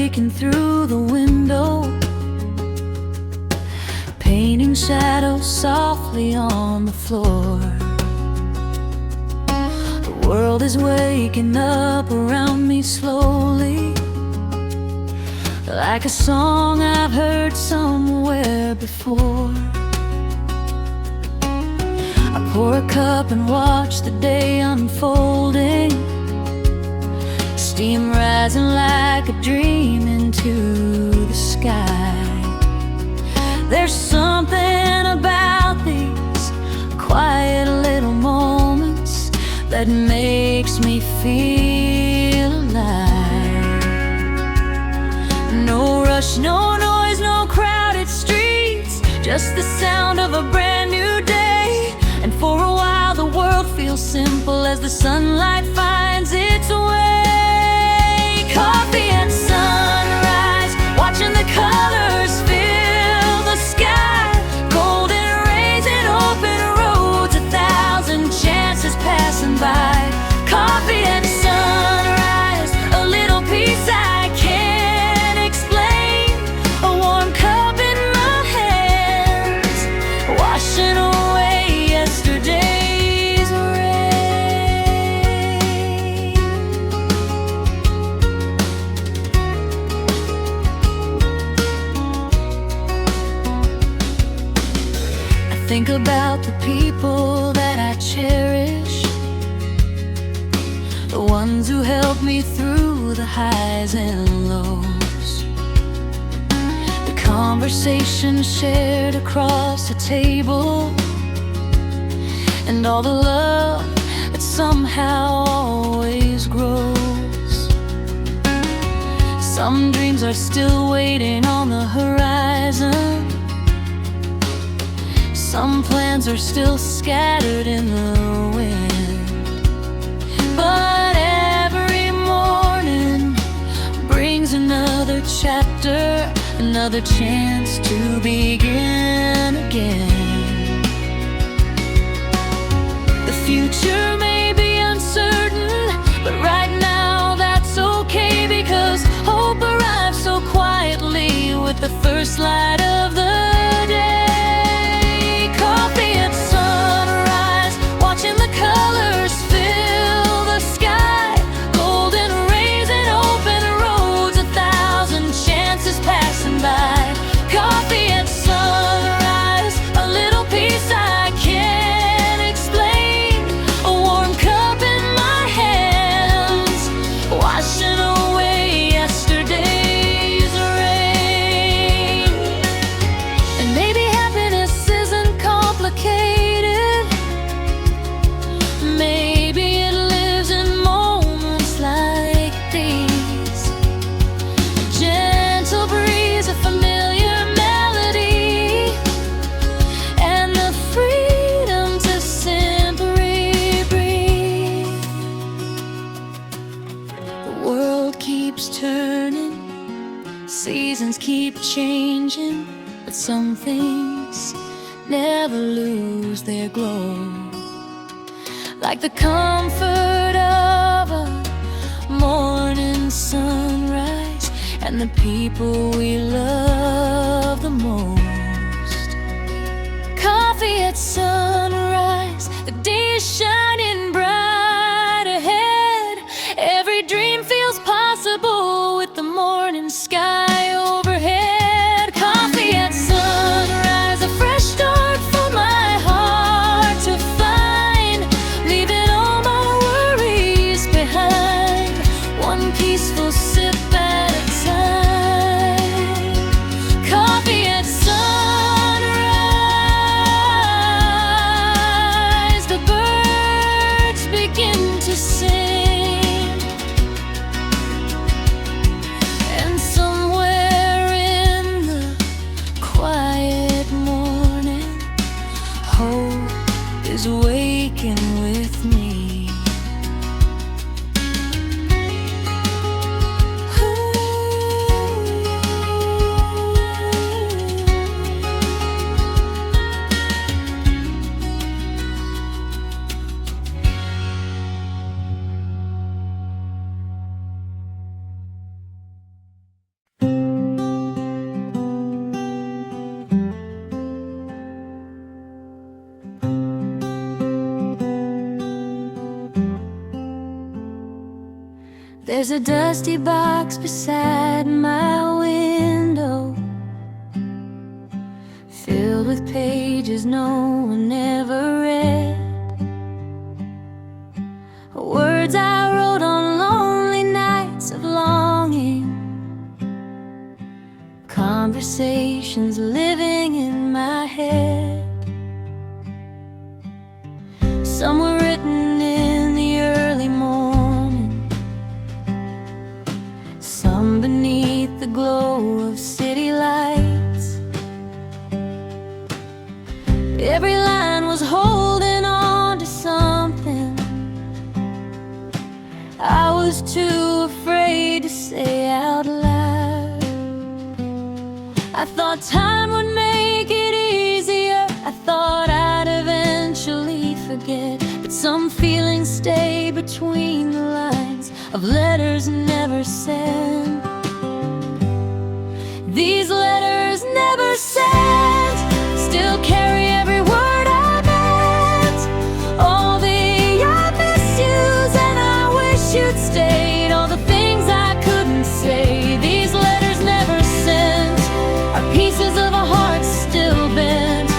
breaking through the window, painting shadows softly on the floor. The world is waking up around me slowly, like a song I've heard somewhere before. I pour a cup and watch the day unfolding, steam rising like a dream into the sky. There's something about these quiet little moments that makes me feel alive. No rush, no noise, no crowded streets, just the sound of a brand new day. And for a while the world feels simple as the sunlight finds its way. Coffee and sunrise, watching the colors fill the sky. Golden rays and open roads, 1,000 chances passing by. Coffee and sunrise, a little peace I can't explain. A warm cup in my hands, washing away yesterday's rain. I think about the people that I cherish, the ones who helped me through the highs and lows, the conversations shared across a table, and all the love that somehow always grows. Some dreams are still waiting on the horizon, some plans are still scattered in the wind. But every morning brings another chapter, another chance to begin again. The future may be uncertain, but right now that's okay, because hope arrives so quietly with the first light of the day. Coffee at sunrise, watching the colors fill the sky. Golden rays and open roads, 1,000 chances passing by. Coffee at sunrise, a little peace I can't explain. A warm cup in my hands, washing away yesterday's rain. And maybe happiness isn't complicated, maybe it lives in moments like these. A gentle breeze, a familiar melody, and the freedom to simply breathe. The world keeps turning, seasons keep changing, but some things never lose their glow, like the comfort of a morning sunrise and the people we love the most. Coffee at sunrise, the day is shining bright ahead. Every dream feels possible with the morning sky overhead. Coffee at sunrise, a fresh start for my heart to find, leaving all my worries behind, one peaceful sip at a time. Coffee at sunrise, the birds begin to sing, and some There's a dusty box beside my window, filled with pages no one ever read. Words I wrote on lonely nights of longing, conversations living in my head. Some were written in the early morning, some beneath the glow of city lights. Every line was holding on to something I was too afraid to say out loud. I thought time would make it easier, I thought I'd eventually forget, but some feelings stay between the lines of letters never sent. These letters never sent still carry every word I meant, all the I miss yous and I wish you'd stayed, all the things I couldn't say. These letters never sent are pieces of a heart still bent,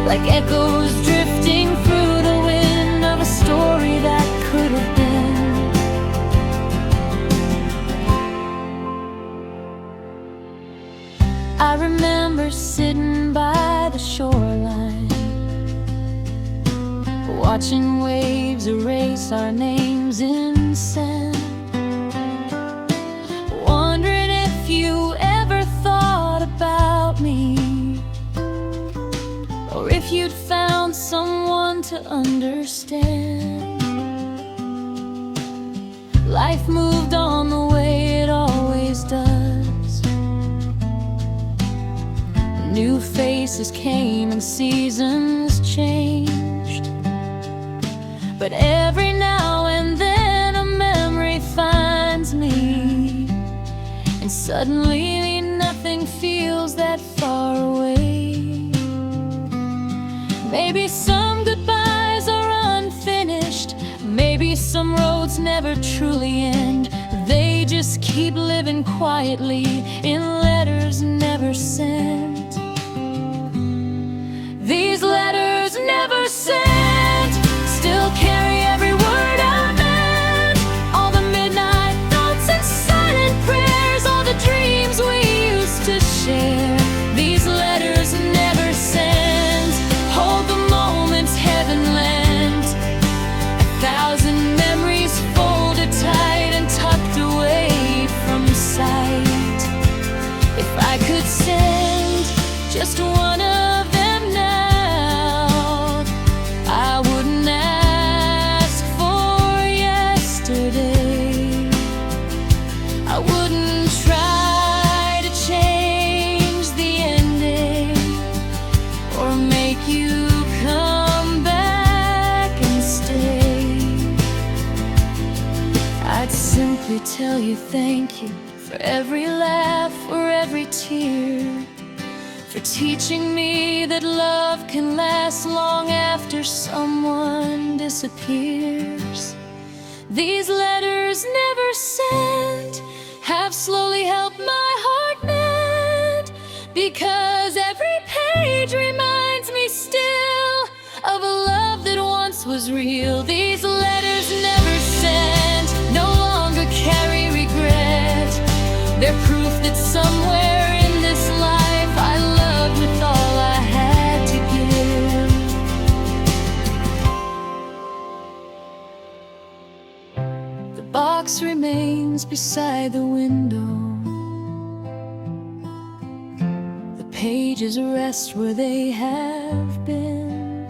like echoes drifting through the wind of a story that could have been. I remember sitting by the shoreline, watching waves erase our names in sand, wondering if you ever thought about me, or if you'd found someone to understand. Life moved on the way it always does. New faces came and seasons changed, but every now and then a memory finds me, and suddenly nothing feels that far away. Maybe some goodbyes are unfinished, maybe some roads never truly end, they just keep living quietly in letters never sent. These letters never sent still carry every word I meant, all the midnight thoughts and silent prayers, all the dreams we used to share. These letters never sent hold the moments heaven lent, 1,000 memories folded tight and tucked away from sight. If I could send just one of them now, I wouldn't ask for yesterday, I wouldn't try to change the ending or make you come back and stay. I'd simply tell you thank you for every laugh, for every tear, for teaching me that love can last long after someone disappears. These letters never sent have slowly helped my heart mend, because every page reminds me still of a love that once was real. These letters never sent no longer carry regret, they're proof that somewhere in this life I loved with all I had to give. The box remains beside the window, the pages rest where they have been,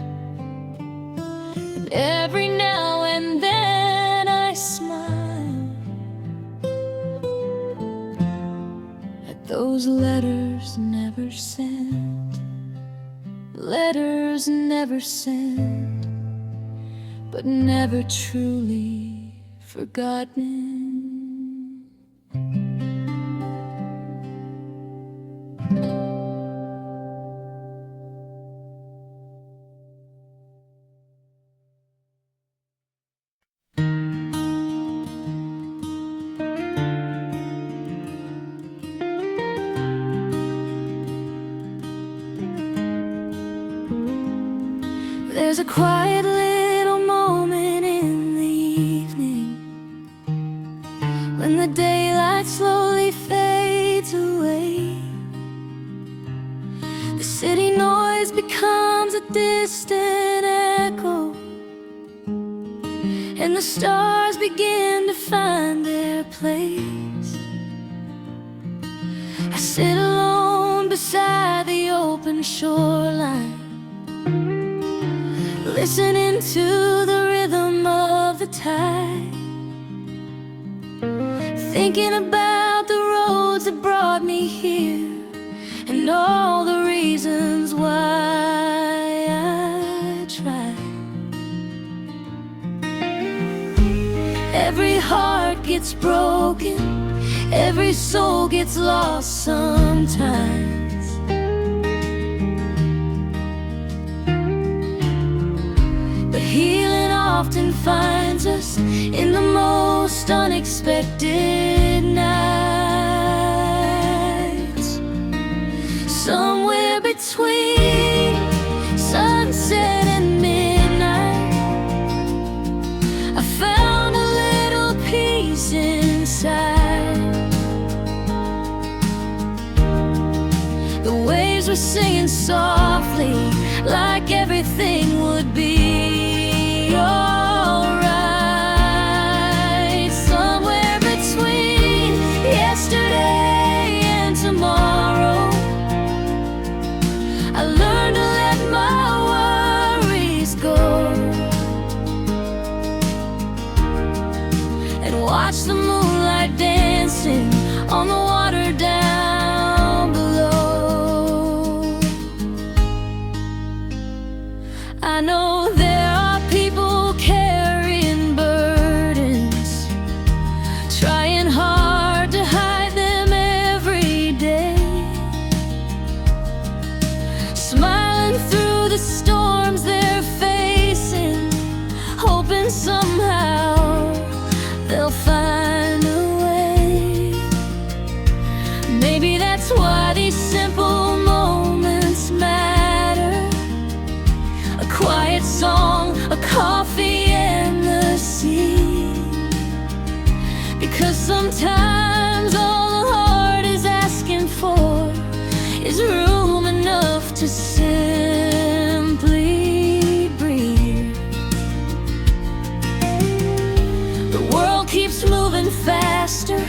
and every now and then I smile at those letters never sent. Letters never sent, but never truly forgotten. There's a quiet little moment in the evening when the daylight slowly fades away. The city noise becomes a distant echo, and the stars begin to find their place. I sit alone beside the open shoreline, listening to the rhythm of the tide, thinking about the roads that brought me here and all the reasons why I tried. Every heart gets broken, every soul gets lost sometimes. Healing often finds us in the most unexpected nights. Somewhere between sunset and midnight, I found a little peace inside. The waves were singing softly, like everything would be alright. Somewhere between yesterday and tomorrow, I learned to let my worries go and watch the moonlight dancing on the water down below. I know there are people carrying burdens, trying hard to hide them every day, smiling through the storms they're facing, hoping somehow they'll find a way. Maybe that's why these simple moments matter. A quiet song, a coffee and the sea. Because sometimes all the heart is asking for is room enough to simply breathe. The world keeps moving faster,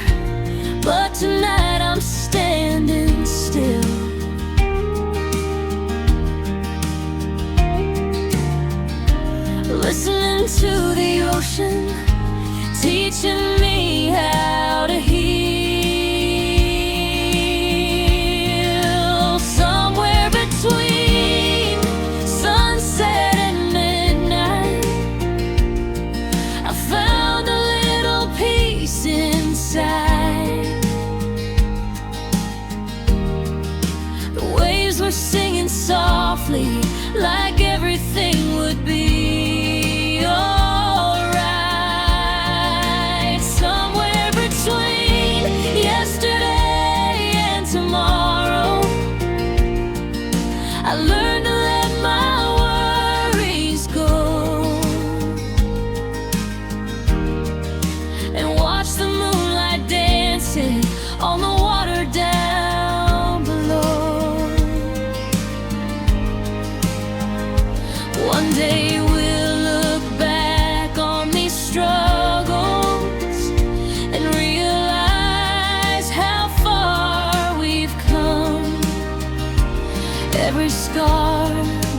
but tonight I'm standing still, listening to the ocean, teaching me how to heal. Somewhere between sunset and midnight, I found a little peace inside. The waves were singing softly, like everything would be alright. Somewhere between yesterday and tomorrow, I learned to let my worries go and watch the moonlight dancing on the water down below. One day we'll look back on these struggles and realize how far we've come. Every scar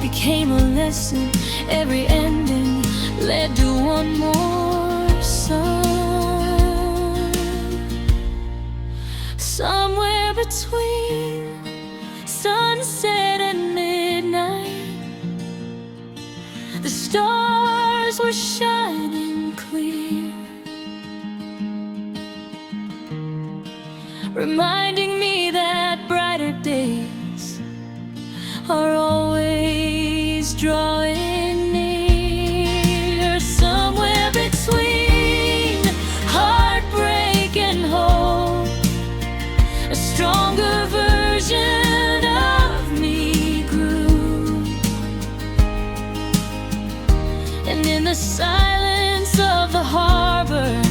became a lesson, every ending led to one more sun. Somewhere between sunset and midnight, the stars were shining clear, reminding me that brighter days are always drawing near. Somewhere between heartbreak and hope, a stronger version of me grew. silence of the harbor,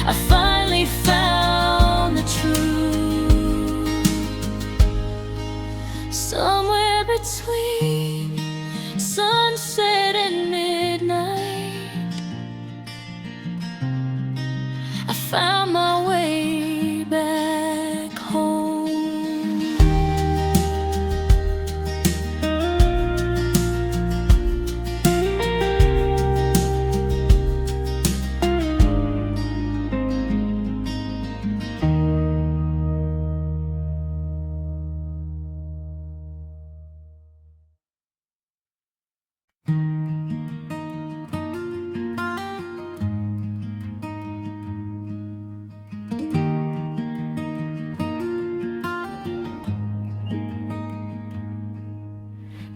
I finally found the truth. Somewhere between sunset and midnight, I found my way back home.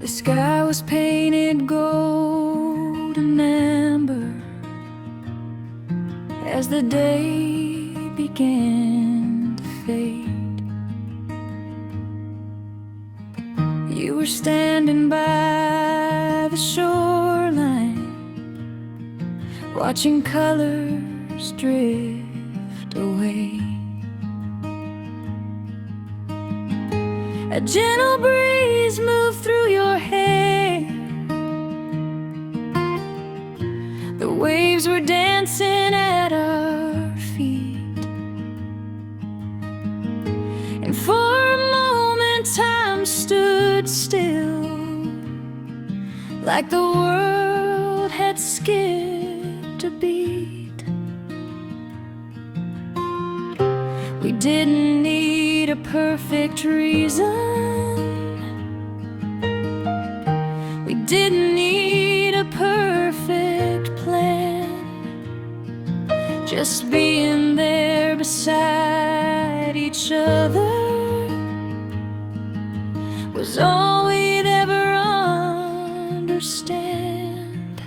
The sky was painted gold and amber as the day began to fade. You were standing by the shoreline, watching colors drift away. A gentle breeze moved through your hair. The waves were dancing at our feet, and for a moment time stood still, like the world had skipped a beat. We didn't need a perfect reason, we didn't need a perfect plan. Just being there beside each other was all we'd ever understand.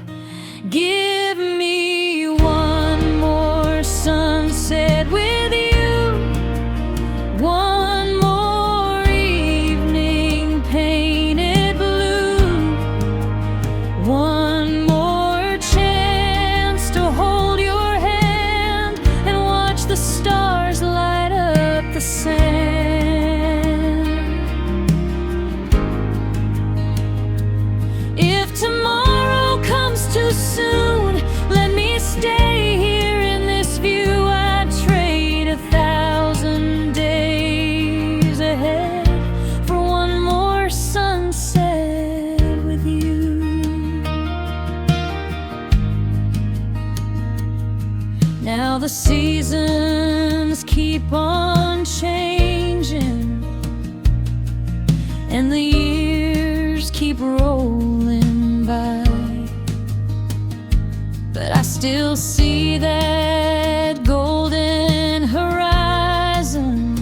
Give me one more sunset with you, one more evening painted blue, one more chance to hold your hand and watch the stars light up the sand. If tomorrow comes too soon, let me stay here in this view. I'd trade 1,000 days ahead for one more sunset with you. Now the seasons keep on changing, and the years keep rolling by, but I still see that golden horizon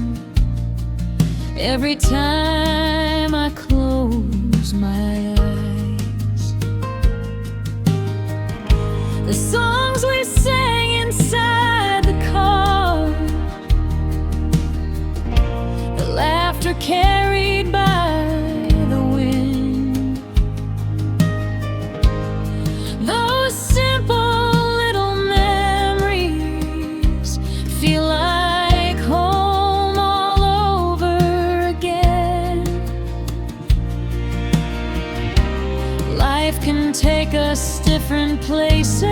every time I close my eyes. The songs we sang inside the car, the laughter carried by the wind, those simple little memories feel like home all over again. Life can take us different places,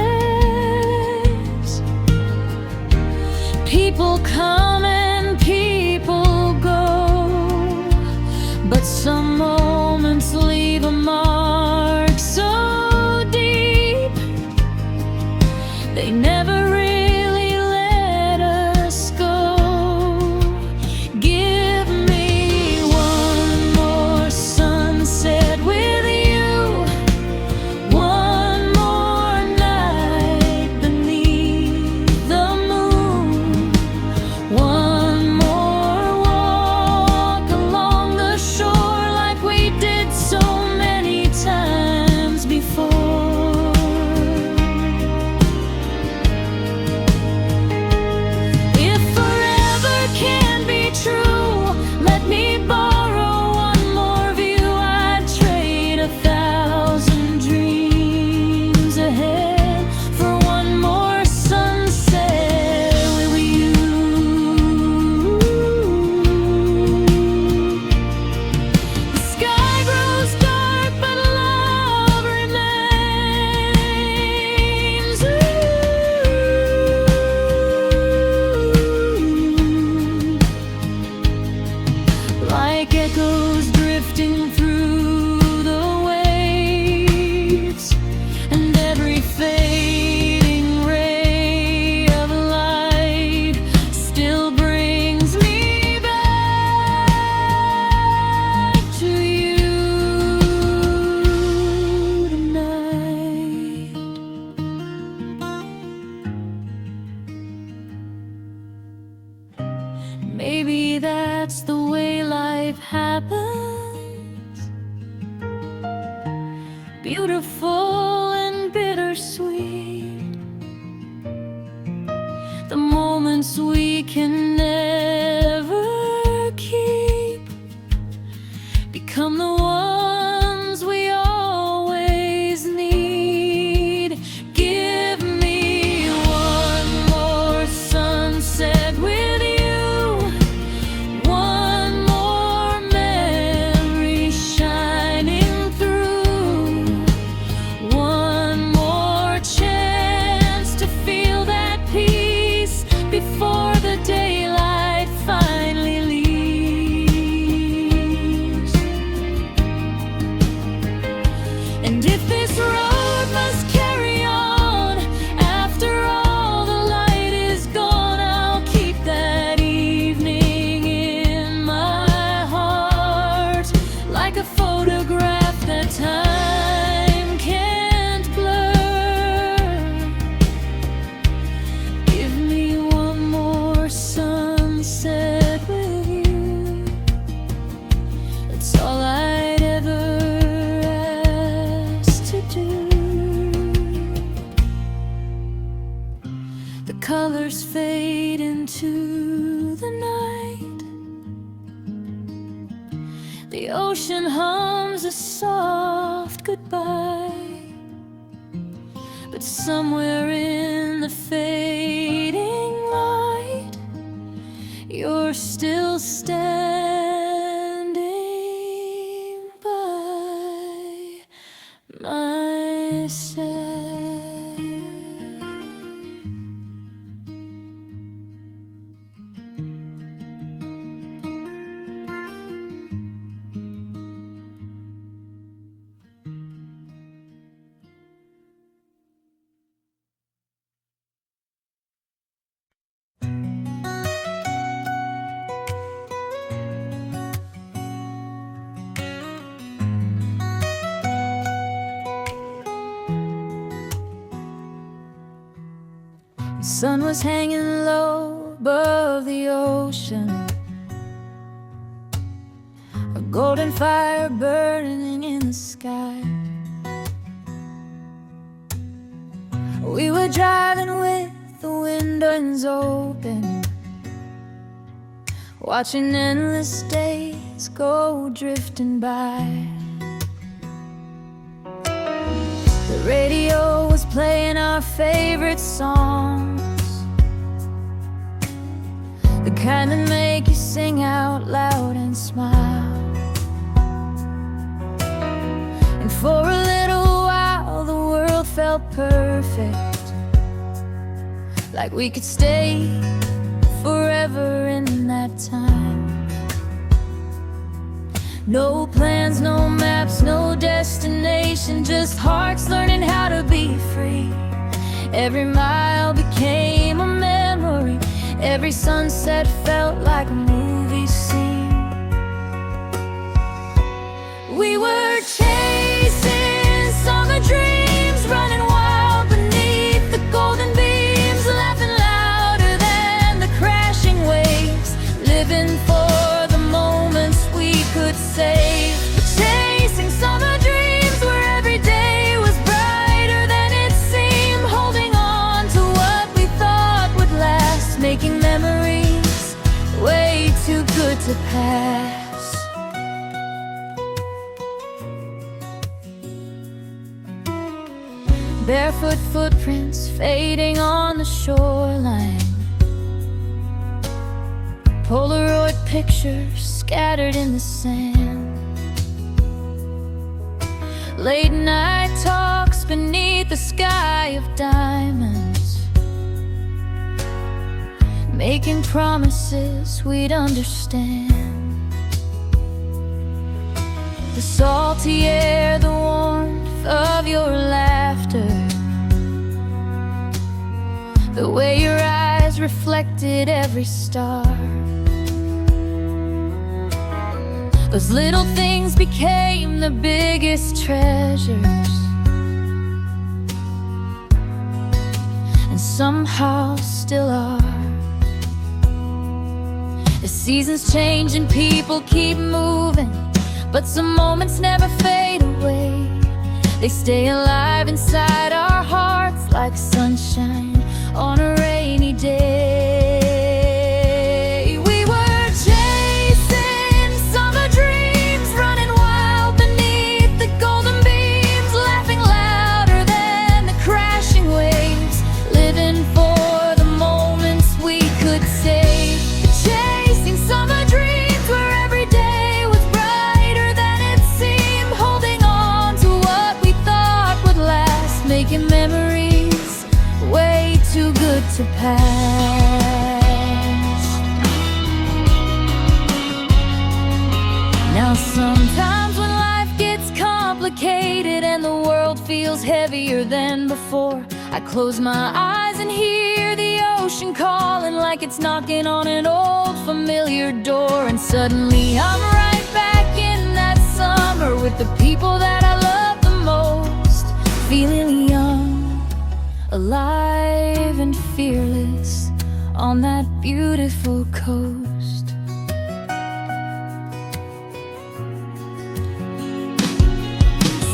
people come and people go, but some moments leave a mark so deep, they never really let us go. Give me one more sunset with you, one more night like echoes drifting through the waves, and every fading ray of light still brings me back to you tonight. Maybe that's the way life happens, beautiful and bittersweet. The moments we can never keep become the ones we always need. Give me one more sunset with you, one more memory shining through, one more chance to feel that peace before the daylight finally leaves. And if this road must carry on, after all the light is gone, I'll keep that evening in my heart, like a photograph that time can't blur. Give me one more sunset with you, that's all I'd ever ask to do. The colors fade into the night, the ocean hums a soft goodbye, but somewhere in the fading light, you're still standing by my side. The sun was hanging low above the ocean, a golden fire burning in the sky. We were driving with the windows open, watching endless days go drifting by. The radio was playing our favorite songs, the kind that make you sing out loud and smile. And for a little while the world felt perfect, like we could stay forever in that time. No plans, no maps, no destination, just hearts learning how to be free. Every mile became a memory, every sunset felt like a movie scene. We were chasing summer dreams, running wild beneath the golden beams, laughing louder than the crashing waves, living for the moments we could save. Chasing summer dreams where every day was brighter than it seemed, holding on to what we thought would last, making memories way too good to pass. Barefoot footprints fading on the shoreline, Polaroid pictures scattered in the sand. Late night talks beneath the sky of diamonds, making promises we'd understand. The salty air, the warmth of your laughter, the way your eyes reflected every star. Those little things became the biggest treasures, and somehow still are. The seasons change and people keep moving, but some moments never fade away. They stay alive inside our hearts like sunshine on a rainy day. We were chasing summer dreams, running wild beneath the golden beams, laughing louder than the crashing waves, living for the moments we could save. Chasing summer dreams where every day was brighter than it seemed, holding on to what we thought would last, making memories way too good to pass. Now sometimes when life gets complicated and the world feels heavier than before, I close my eyes and hear the ocean calling like it's knocking on an old familiar door. And suddenly I'm right back in that summer with the people that I love the most, feeling young, alive and fearless on that beautiful coast.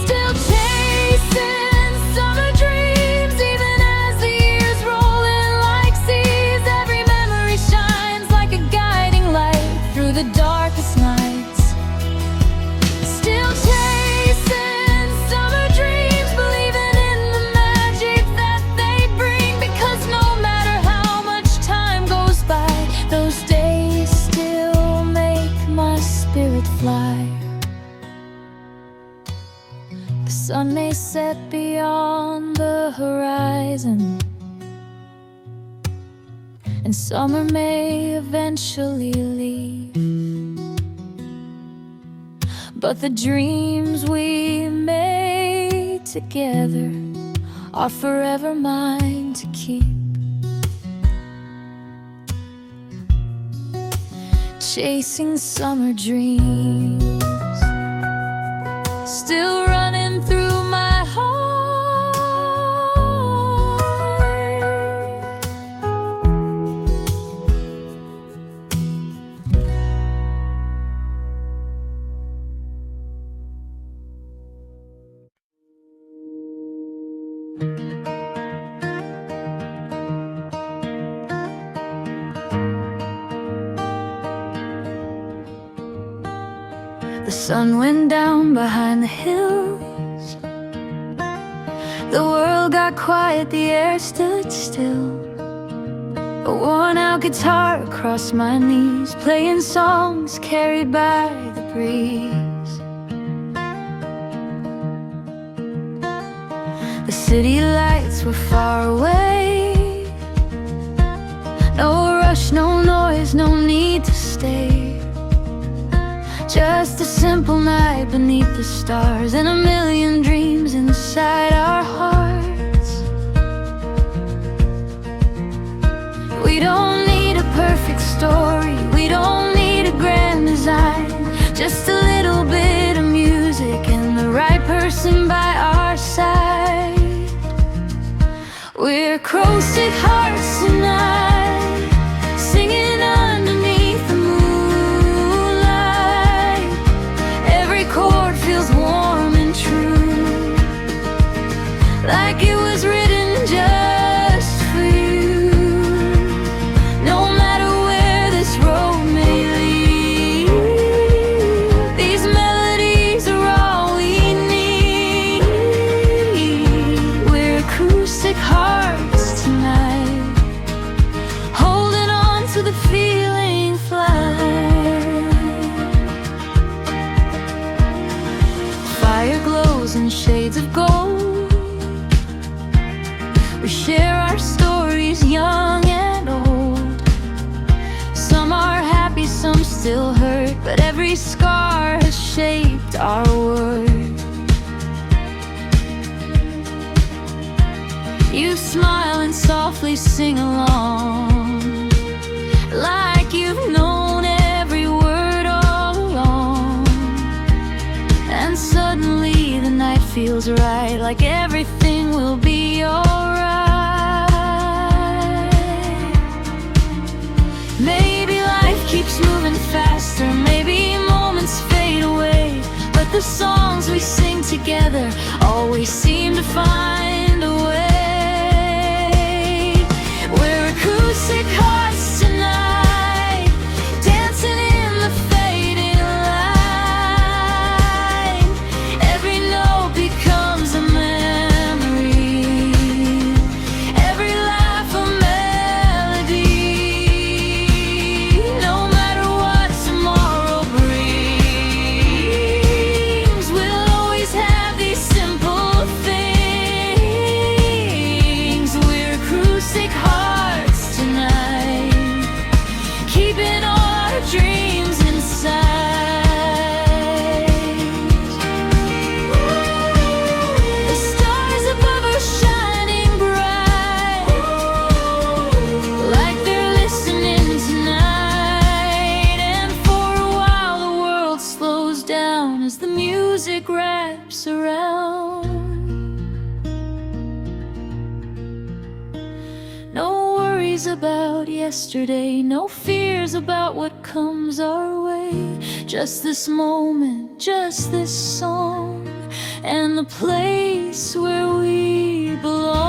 Still chasing summer dreams, even as the years roll in like seas. Every memory shines like a guiding light through the darkest nights. Still chasing summer dreams, believing in the magic that they bring, because no matter how much time goes by, those days still make my spirit fly. The sun may set beyond the horizon, and summer may eventually leave, but the dreams we made together are forever mine to keep. Chasing summer dreams, still running through my heart. The sun went down behind the hills, the world got quiet, the air stood still. A worn-out guitar across my knees, playing songs carried by the breeze. The city lights were far away, no rush, no noise, no need to stay. Just a simple night beneath the stars, and a million dreams inside our hearts. We don't need a perfect story, we don't need a grand design, just a little bit of music and the right person by our side. We're acoustic hearts tonight, singing underneath the moonlight. Every chord feels warm and true, like it was written just for you. No matter where this road may lead, these melodies are all we need. We're acoustic hearts tonight, holding on to the feeling flight. Fire glows in shades of gold, we share our stories, young and old. Some are happy, some still hurt, but every scar has shaped our word. You smile and softly sing along, like you've known every word all along. And suddenly the night feels right, like everything will be alright. Maybe life keeps moving faster, maybe moments fade away, but the songs we sing together always seem to find a way. We're acoustic hearts tonight, dancing in the fading light. Every note becomes a memory, every laugh a melody. No matter what tomorrow brings, we'll always have these simple things. We're acoustic hearts tonight, keeping all our dreams inside. The stars above are shining bright, like they're listening tonight. And for a while the world slows down as the music wraps around. No worries about yesterday, no fears about what comes our way. Just this moment, just this song, and the place where we belong.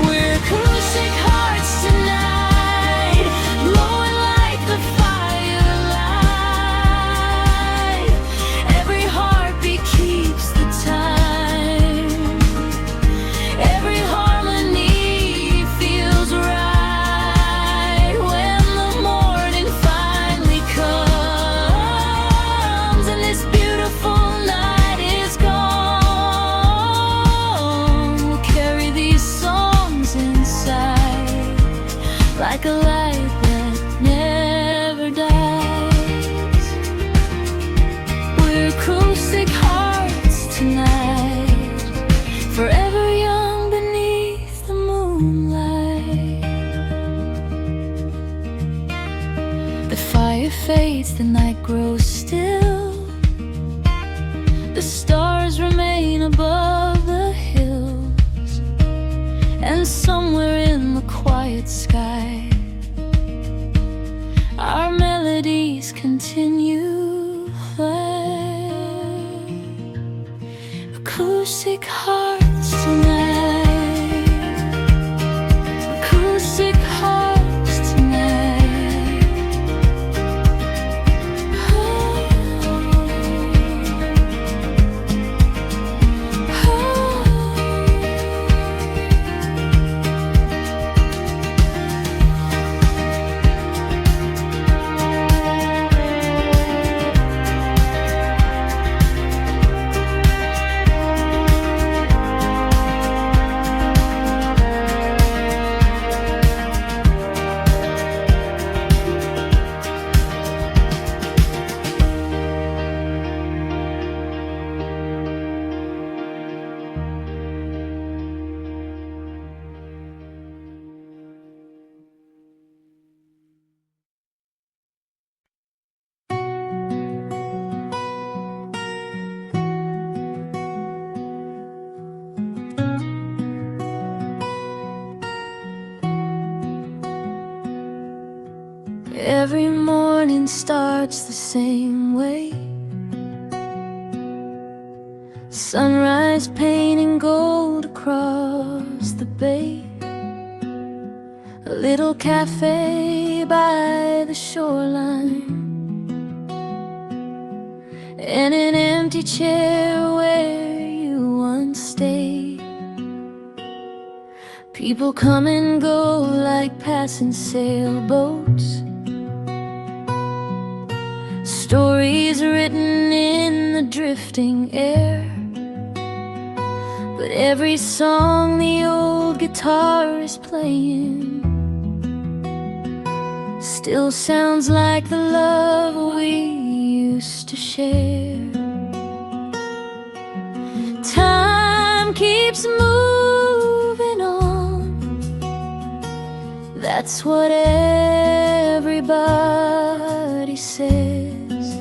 We're acoustic hearts tonight, glowing like the firelight. Every heartbeat keeps the time, every harmony feels right. When the morning finally comes and this beautiful night is gone, we'll carry these songs inside, like a light that never dies. We're acoustic hearts tonight, forever young beneath the moonlight. The fire fades, the night grows still, the stars remain above the hills, and somewhere in the quiet sky our melodies continue flying. Acoustic hearts tonight, acoustic hearts tonight. Every morning starts the same way. Sunrise painting gold across the bay. A little cafe by the shoreline, and an empty chair where you once stayed. People come and go like passing sailboats, stories written in the drifting air. But every song the old guitar is playing still sounds like the love we used to share. Time keeps moving on, that's what everybody says.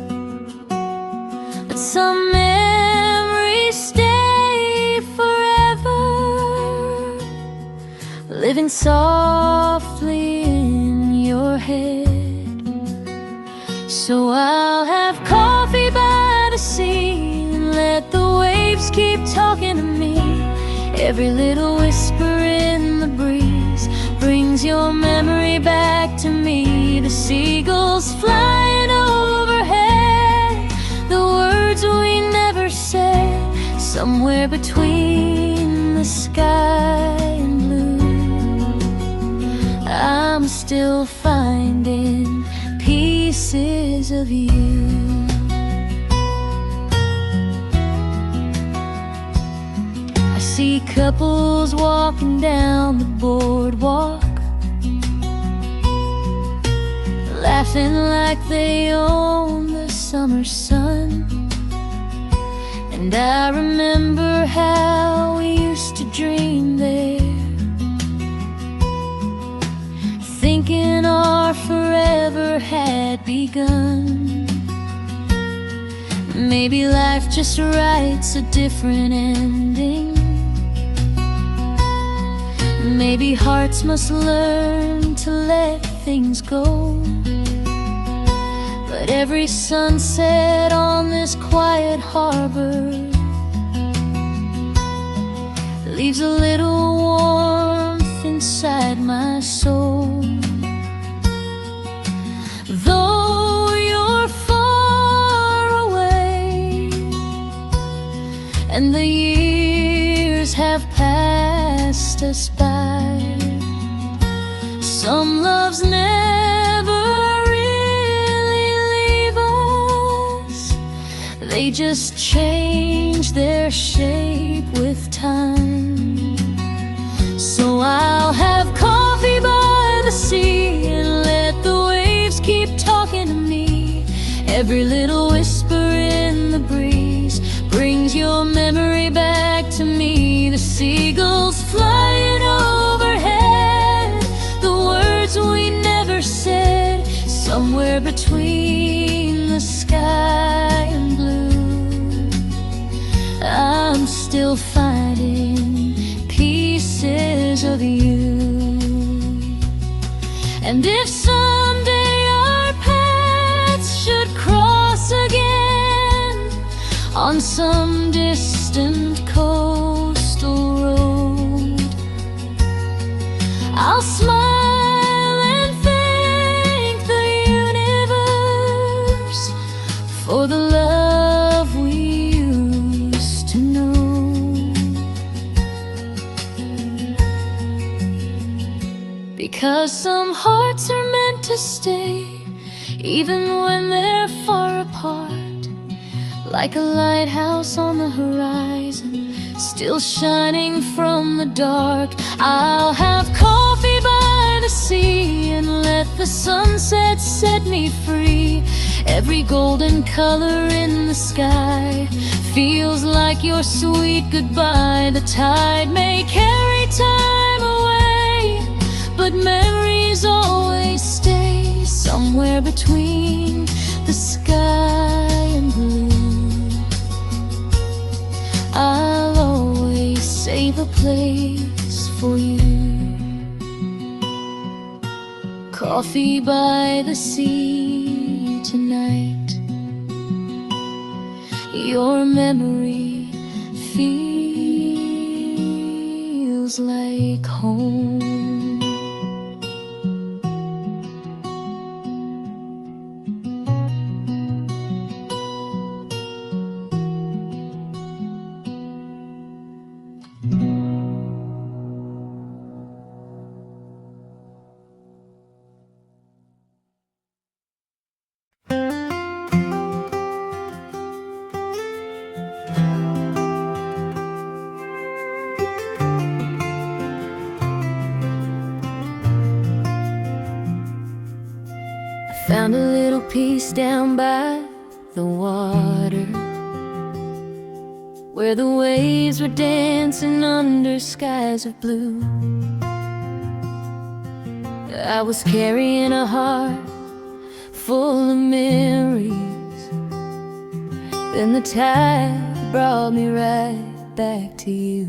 But some memories stay forever, living softly in your head. So I'll have coffee by the sea and let the waves keep talking to me. Every little whisper in the breeze brings your memory back to me. The seagulls flying overhead, the words we never said, somewhere between the sky and blue. I'm still finding pieces of you. I see couples walking down the boardwalk, laughing like they own the summer sun. And I remember how we used to dream there, thinking our forever had begun. Maybe life just writes a different ending. Maybe hearts must learn to let things go. But every sunset on this quiet harbor leaves a little warmth inside my soul. Though you're far away and the years have passed us by, some loves never really leave us. They just change their shape with time. So I'll have coffee by the sea and let the waves keep talking to me. Every little whisper in the breeze brings your memory back to me. The seagulls flying overhead, the words we never said, somewhere between the sky and blue. I'm still finding pieces of you. And if someday our paths should cross again on some distant coastal road, I'll smile and thank the universe for the love we used to know. Because some hearts are meant to stay, even when they're far apart, like a lighthouse on the horizon, still shining from the dark. I'll have coffee by the sea and let the sunset set me free. Every golden color in the sky feels like your sweet goodbye. The tide may carry time away, but memories always stay somewhere between the sky and blue. I'll always save a place for you. Coffee by the sea tonight, your memory feels like home. Found a little peace down by the water, where the waves were dancing under skies of blue. I was carrying a heart full of memories, then the tide brought me right back to you.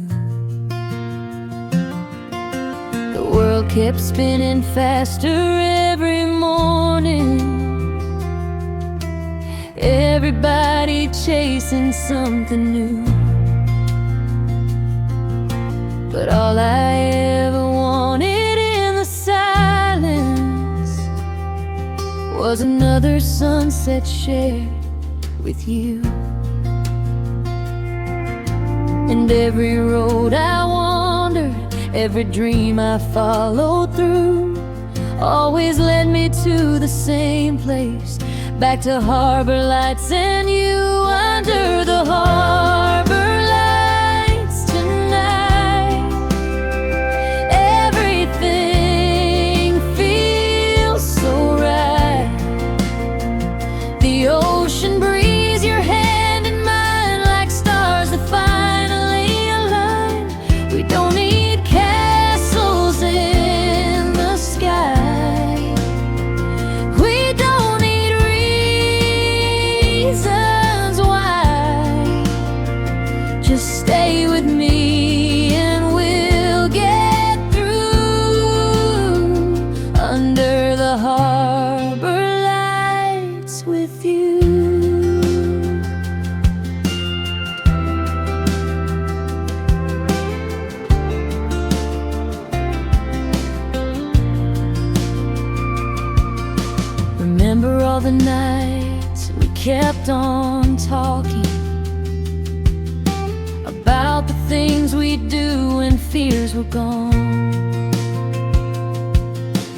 The world kept spinning faster every morning, everybody chasing something new. But all I ever wanted in the silence was another sunset shared with you. And every road I wandered, every dream I followed through, always led me to the same place, back to harbor lights and you. Under the harbor lights tonight, everything feels so right. The ocean breeze, your hand in mine, like stars that finally align. We don't need castles in the sky, we don't need reasons why. Just stay with me and we'll get through. Under the harbor lights with you. Remember all the nights we kept on talking about the things we'd do when fears were gone.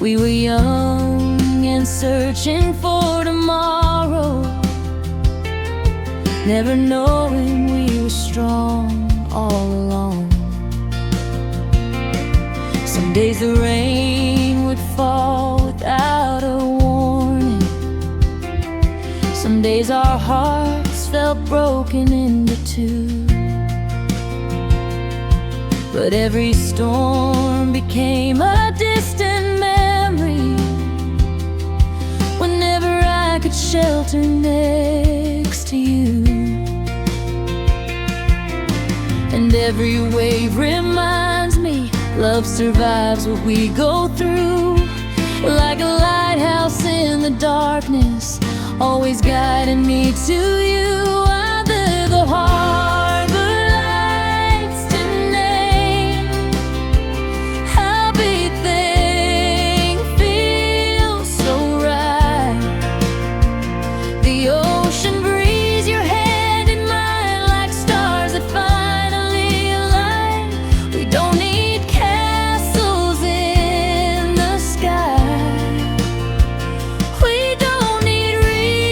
We were young and searching for tomorrow, never knowing we were strong all along. Some days the rain would fall without a warning, some days our hearts felt broken into two. But every storm became a distant memory whenever I could shelter next to you. And every wave reminds me love survives what we go through, like a lighthouse in the darkness, always guiding me to you. Under the harbor lights tonight, everything feels so right. The ocean breeze, your hand in mine, like stars that finally align. We don't need castles in the sky, we don't need reasons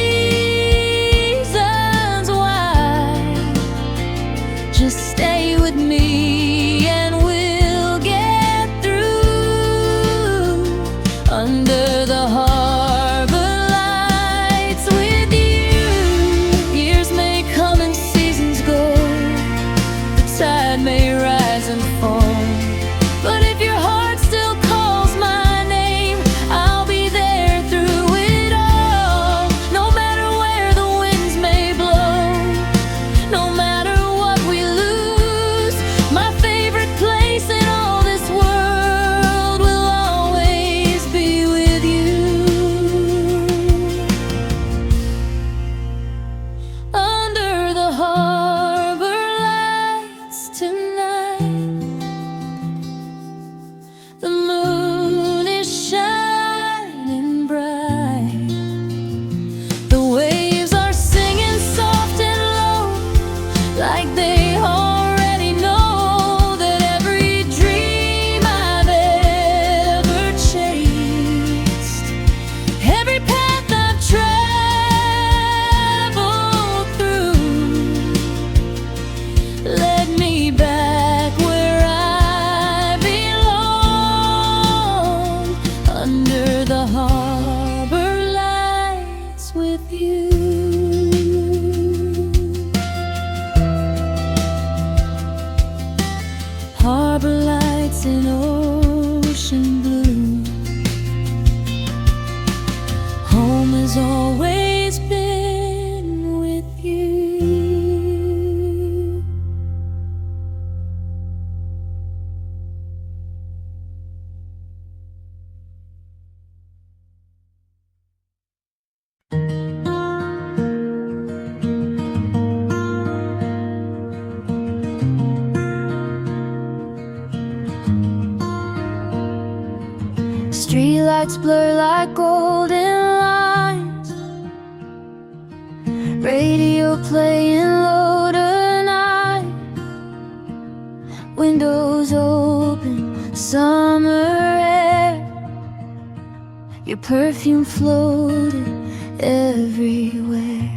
has always been with you. Streetlights blur like golden lines, radio playing low tonight, windows open, summer air, your perfume floated everywhere.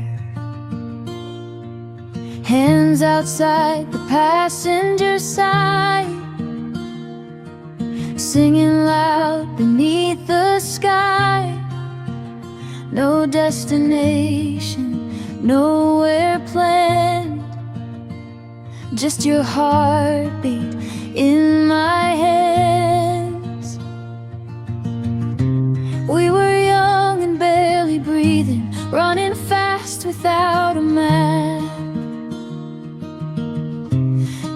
Hands outside the passenger side, singing loud beneath the sky. No destination, nowhere planned, just your heartbeat in my hands. We were young and barely breathing, running fast without a map.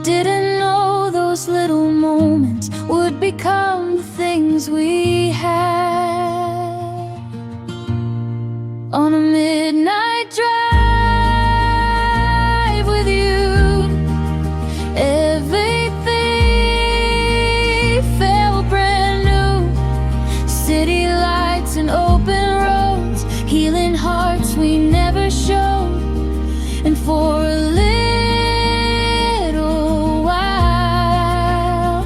Didn't know those little moments would become the things we had. On a midnight drive with you, everything felt brand new. City lights and open roads, healing hearts we never showed. And for a little while,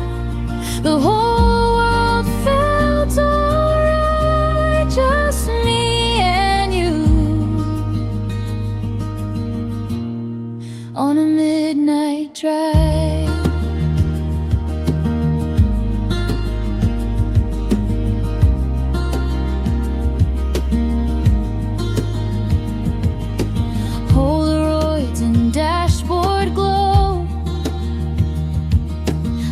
the whole world felt alright, just me and you. On a midnight drive. Polaroids and dashboard glow,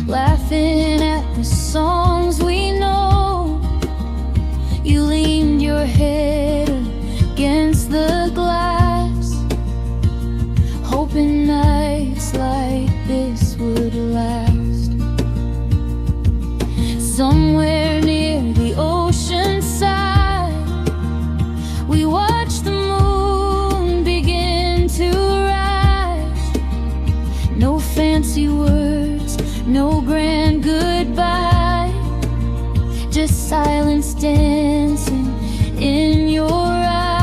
laughing at the songs we know. You leaned your head against the glass, hoping nights like this would last. Somewhere near the ocean side, we watched the moon begin to rise. No fancy words, no grand goodbye, just silence dancing in your eyes.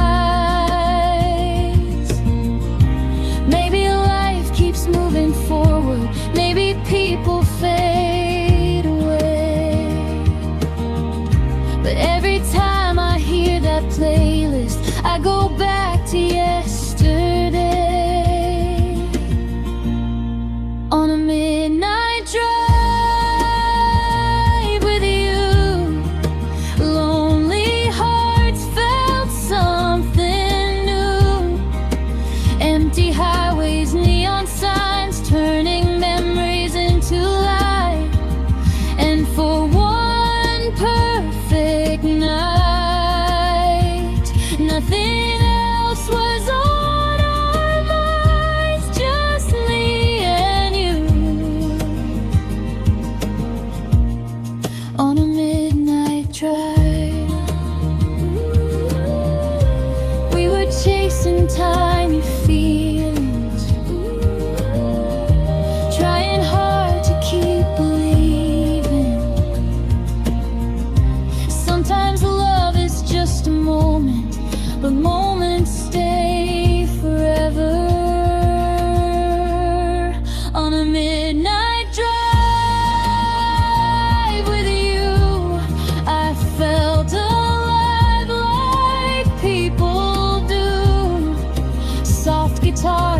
Maybe life keeps moving forward, maybe people fade away, but every time I hear that playlist, I go back to yesterday. On a midnight drive with you, lonely hearts felt something new. Empty highways, neon signs, turning memories into light. And for one perfect night, nothing else was on our minds, just me and you. On a midnight drive, we were chasing tiny feelings, trying hard to keep believing. Sometimes love is just a moment, but moments stay forever. On a midnight drive with you, I felt alive like people do. Soft guitar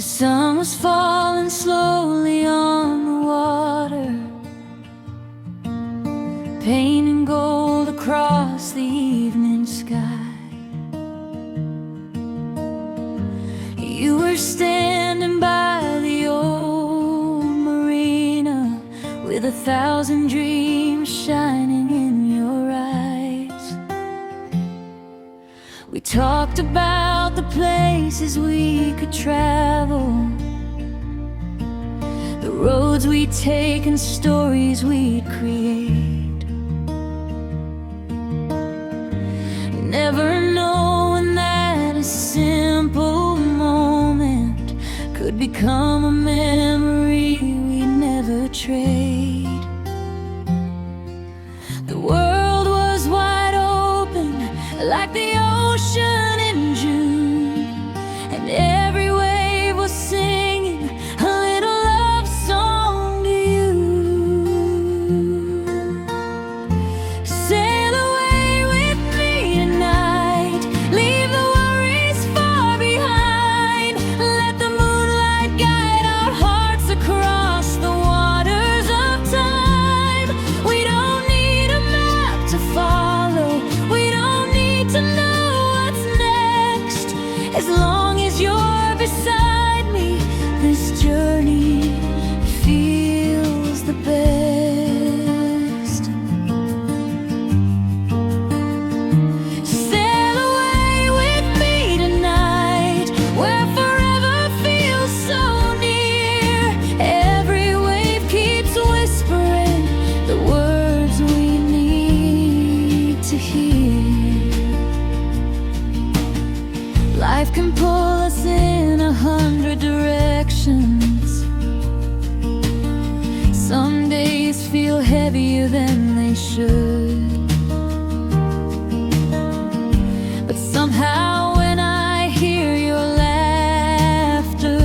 The sun was falling slowly on the water, painting gold across the evening sky. You were standing by the old marina with 1,000 dreams shining in your eyes. We talked about the places we could travel, the roads we'd take and stories we'd create. Never knowing that a simple moment could become a memory we'd never trade. The world was wide open like the ocean in June, and every wave was singing a little love song to you. Sail away with me tonight, leave the worries far behind, let the moonlight guide our hearts across the waters of time. We don't need a map to follow, we don't need to know what's next. As long as you're beside me, this journey feels the best. Sail away with me tonight, where forever feels so near. Every wave keeps whispering the words we need to hear. Life can pull us in 100 directions. Some days feel heavier than they should, but somehow when I hear your laughter,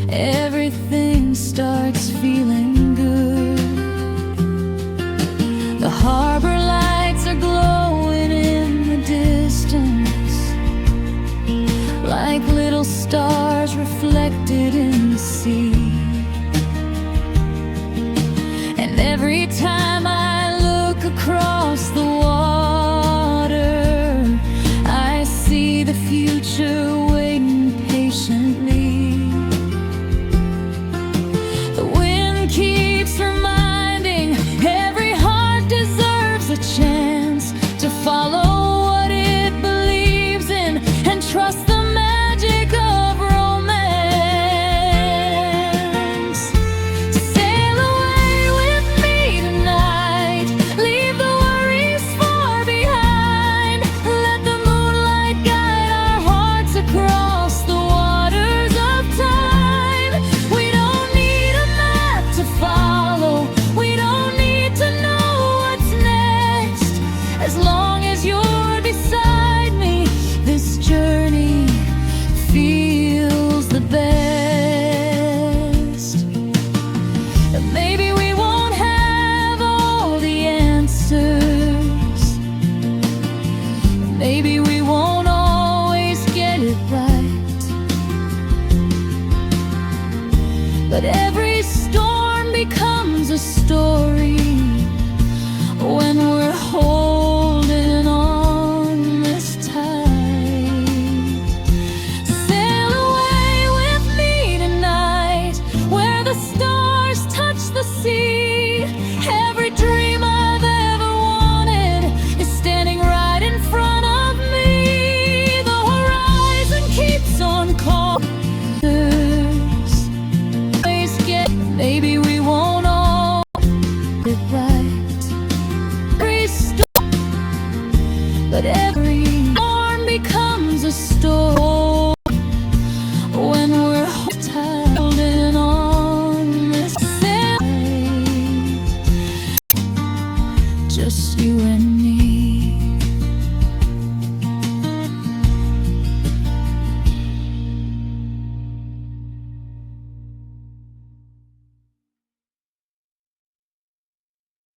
everything starts feeling good. The harbor lights are glowing in the distance, like little stars reflected in the sea. And every time I look across the water, I see the future waiting patiently. The wind keeps reminding every heart deserves a chance to follow what it believes in and trust the magic of romance. Sail away with me tonight, leave the worries far behind, let the moonlight guide our hearts across the waters of time. We don't need a map to follow, we don't need to know what's next. As long as you're beside me, this journey feels the best. Maybe we won't have all the answers, maybe we won't always get it right, but every storm becomes a story when we're holding on this tight. Sail away with me tonight, where the stars touch the sea. Every dream I've ever wanted is standing right in front of me. The horizon keeps on calling. Maybe we won't all get it right. Every storm, but every storm becomes a story.